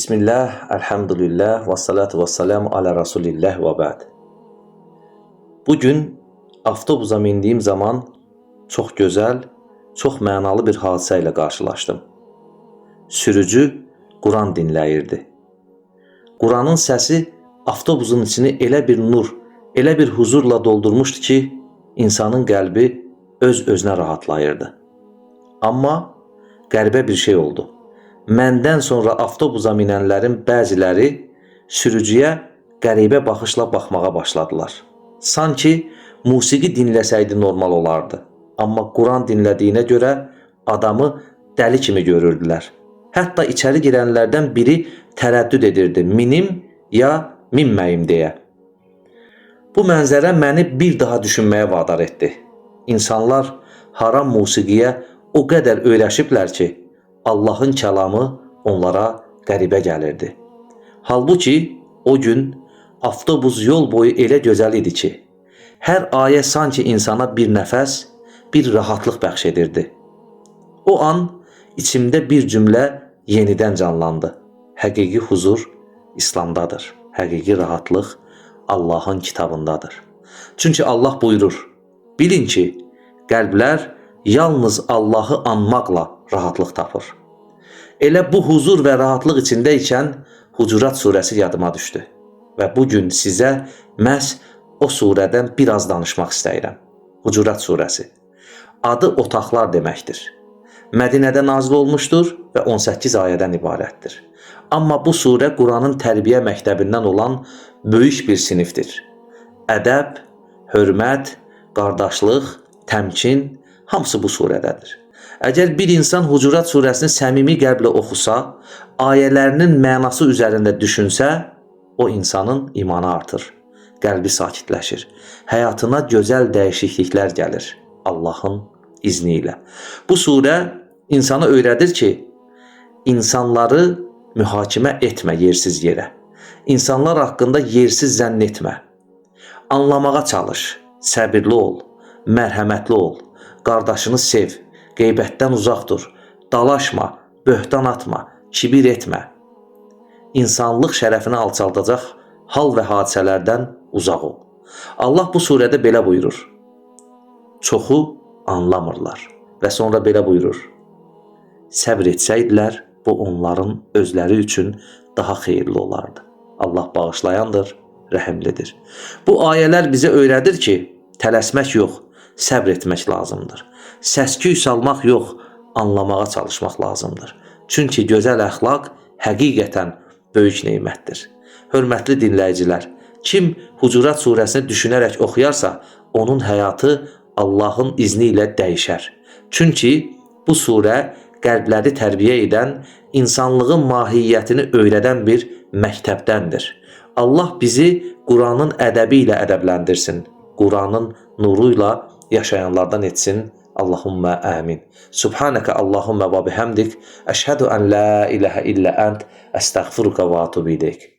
Bismillah, elhamdülillah, ve salatu ve selamu ala Resulillah ve ba'd. Bugün avtobusa mindiyim zaman çox gözəl, çox mənalı bir hadisə ilə qarşılaşdım. Sürücü Quran dinləyirdi. Quranın səsi avtobusun içini elə bir nur, elə bir huzurla doldurmuşdu ki, insanın qəlbi öz-özünə rahatlayırdı. Amma qəribə bir şey oldu. Məndən sonra avtobusa minənlərin bəziləri sürücüyə qəribə baxışla baxmağa başladılar. Sanki musiqi dinləsəydi normal olardı. Amma Quran dinlədiyinə görə adamı dəli kimi görürdülər. Hətta içəri girənlərdən biri tərəddüd edirdi, minim ya minməyim deyə. Bu mənzərə məni bir daha düşünməyə vadar etdi. İnsanlar haram musiqiyə o qədər öyrəşiblər ki, Allahın kəlamı onlara qəribə gəlirdi. Halbuki o gün avtobus yol boyu elə gözəl idi ki, hər ayə sanki insana bir nəfəs, bir rahatlıq bəxş edirdi. O an içimdə bir cümlə yenidən canlandı. Həqiqi huzur İslamdadır. Həqiqi rahatlıq Allahın kitabındadır. Çünki Allah buyurur, bilin ki, qəlblər yalnız Allahı anmaqla rahatlıq tapır. Elə bu huzur və rahatlıq içindəykən Hucurat surəsi yadıma düşdü. Və bugün sizə məhz o surədən biraz danışmaq istəyirəm. Hucurat surəsi. Adı otaqlar deməkdir. Mədinədə nazil olmuşdur və 18 ayədən ibarətdir. Amma bu surə Quranın tərbiyə məktəbindən olan böyük bir sinifdir. Ədəb, hörmət, qardaşlıq, təmkin, hamısı bu surədədir. Əgər bir insan Hucurat surəsini səmimi qəlblə oxusa, ayələrinin mənası üzərində düşünsə, o insanın imanı artır, qəlbi sakitləşir, həyatına gözəl dəyişikliklər gəlir Allahın izni ilə. Bu surə insana öyrədir ki, insanları mühakimə etmə yersiz yerə, insanlar haqqında yersiz zənn etmə, anlamağa çalış, səbirli ol, mərhəmətli ol, qardaşını sev, qeybətdən uzaq dur, dalaşma, böhtan atma, kibir etmə. İnsanlıq şərəfini alçaldacaq hal və hadisələrdən uzaq ol. Allah bu surədə belə buyurur. Çoxu anlamırlar və sonra belə buyurur. Səbr etsəydilər, bu onların özləri üçün daha xeyirli olardı. Allah bağışlayandır, rəhimlidir. Bu ayələr bizə öyrədir ki, tələsmək yox, səbr etmək lazımdır. Səsküy salmaq yox, anlamağa çalışmaq lazımdır. Çünki gözəl əxlaq həqiqətən böyük neymətdir. Hörmətli dinləyicilər, kim Hucurat surəsini düşünərək oxuyarsa, onun həyatı Allahın izni ilə dəyişər. Çünki bu surə qəlbləri tərbiyə edən, insanlığın mahiyyətini öyrədən bir məktəbdəndir. Allah bizi Quranın ədəbi ilə ədəbləndirsin. Quranın nuru ilə yaşayanlardan etsin. Allahumma amin. Subhanaka Allahumma və bihamdik. Əşhədu ən la ilahə illə ənt. Əstəğfiruka və atubu ileyk.